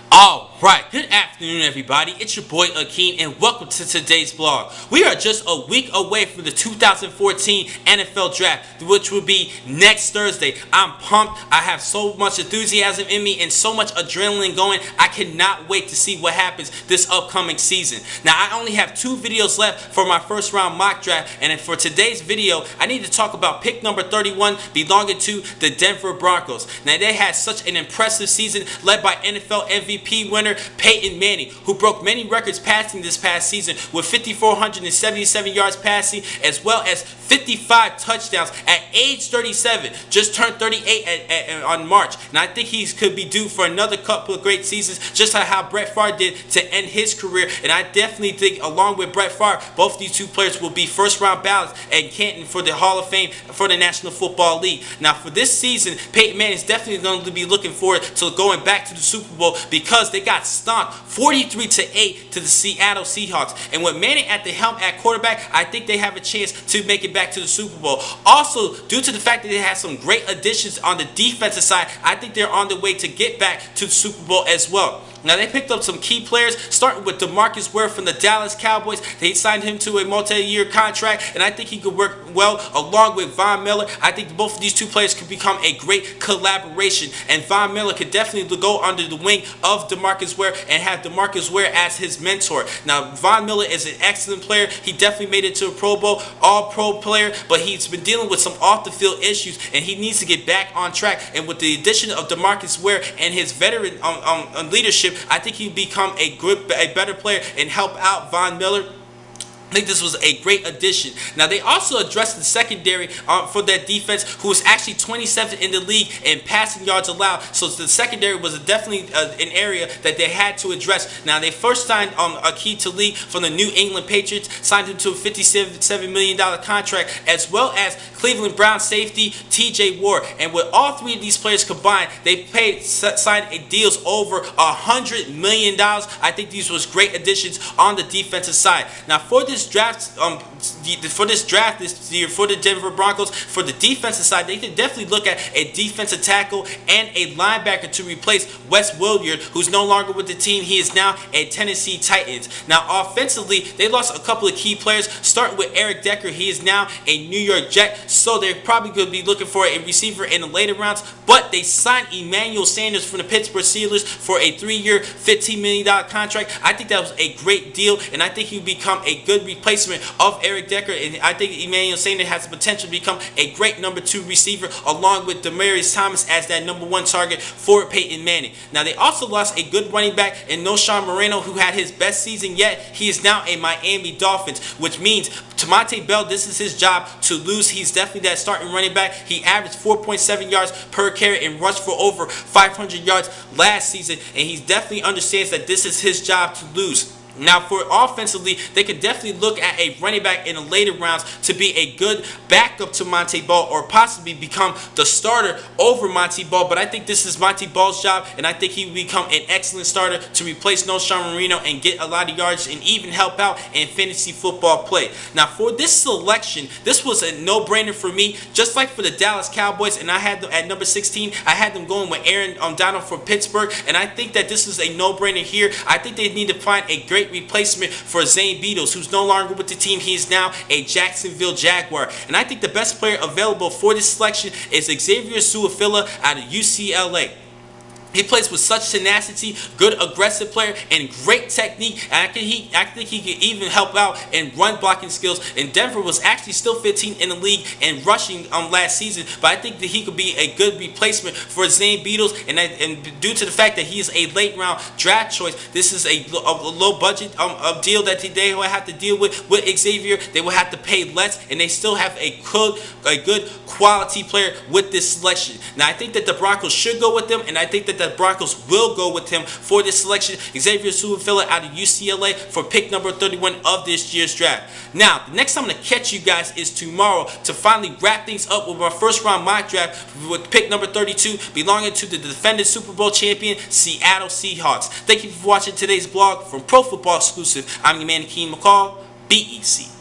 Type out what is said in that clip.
Alright, good afternoon everybody, it's your boy Akeem and welcome to today's vlog. We are just a week away from the 2014 NFL Draft, which will be next Thursday. I'm pumped, I have so much enthusiasm in me and so much adrenaline going. I cannot wait to see what happens this upcoming season. Now I only have 2 videos left for my first round mock draft, and for today's video I need to talk about pick number 31 belonging to the Denver Broncos. Now they had such an impressive season led by NFL MVP winner Peyton Manning, who broke many records passing this past season with 5,477 yards passing as well as 55 touchdowns at age 37, just turned 38 on March. And I think he could be due for another couple of great seasons, just like how Brett Favre did to end his career. And I definitely think along with Brett Favre, both these two players will be first round ballots at Canton for the Hall of Fame for the National Football League. Now for this season, Peyton Manning is definitely going to be looking forward to going back to the Super Bowl because they got stomped 43-8 to the Seattle Seahawks. And with Manning at the helm at quarterback, I think they have a chance to make it back to the Super Bowl. Also, due to the fact that they had some great additions on the defensive side, I think they're on the way to get back to the Super Bowl as well. Now they picked up some key players, starting with DeMarcus Ware from the Dallas Cowboys. They signed him to a multi-year contract, and I think he could work well along with Von Miller. I think both of these two players could become a great collaboration, and Von Miller could definitely go under the wing of DeMarcus Ware and have DeMarcus Ware as his mentor. Now Von Miller is an excellent player. He definitely made it to a Pro Bowl, all-pro player, but he's been dealing with some off-the-field issues, and he needs to get back on track. And with the addition of DeMarcus Ware and his veteran leadership, I think he'll become a better player and help out Von Miller. I think this was a great addition. Now they also addressed the secondary for that defense, who was actually 27th in the league in passing yards allowed. So the secondary was definitely an area that they had to address. Now they first signed Akeem Talib from the New England Patriots, signed him to a $57 million contract, as well as Cleveland Browns safety TJ Ward. And with all 3 of these players combined, they signed deals over $100 million. I think these was great additions on the defensive side. Now for this draft this year for the Denver Broncos, for the defensive side, they can definitely look at a defensive tackle and a linebacker to replace Wes Williard, who's no longer with the team. He is now at Tennessee Titans. Now offensively, they lost a couple of key players, starting with Eric Decker. He is now a New York Jet, so they're probably going to be looking for a receiver in the later rounds. But they signed Emmanuel Sanders from the Pittsburgh Steelers for a 3-year, $15 million contract. I think that was a great deal, and I think he'll become a good replacement of Eric Decker, and I think Emmanuel Sanders has the potential to become a great number 2 receiver along with Demaryius Thomas as that number 1 target for Peyton Manning. Now they also lost a good running back in Noshawn Moreno, who had his best season yet. He is now a Miami Dolphins, which means Monte Bell, this is his job to lose. He's definitely that starting running back. He averaged 4.7 yards per carry and rushed for over 500 yards last season, and he definitely understands that this is his job to lose. Now for offensively, they could definitely look at a running back in the later rounds to be a good backup to Monte Ball, or possibly become the starter over Monte Ball. But I think this is Monte Ball's job, and I think he will become an excellent starter to replace Noshawn Moreno and get a lot of yards and even help out in fantasy football play. Now for this selection, this was a no-brainer for me, just like for the Dallas Cowboys, and I had them at number 16. I had them going with Aaron Donald from Pittsburgh, and I think that this is a no-brainer here. I think they need to find a great replacement for Zane Beadles, who's no longer with the team. He is now a Jacksonville Jaguar. And I think the best player available for this selection is Xavier Su'a-Filo out of UCLA. He plays with such tenacity, good aggressive player, and great technique. And I think he could even help out in run blocking skills. And Denver was actually still 15th in the league in rushing last season, but I think that he could be a good replacement for Zane Beadles. And due to the fact that he is a late round draft choice, this is a low budget deal that they will have to deal with Xavier. They will have to pay less, and they still have a good quality player with this selection. Now I think that the Broncos should go with them, and I think that the Broncos will go with him for this selection. Xavier Su'a-Filo out of UCLA for pick number 31 of this year's draft. Now, the next time I'm going to catch you guys is tomorrow to finally wrap things up with my first round mock draft with pick number 32 belonging to the defending Super Bowl champion Seattle Seahawks. Thank you for watching today's vlog from Pro Football Exclusive. I'm your man Akeem McCall. BEC.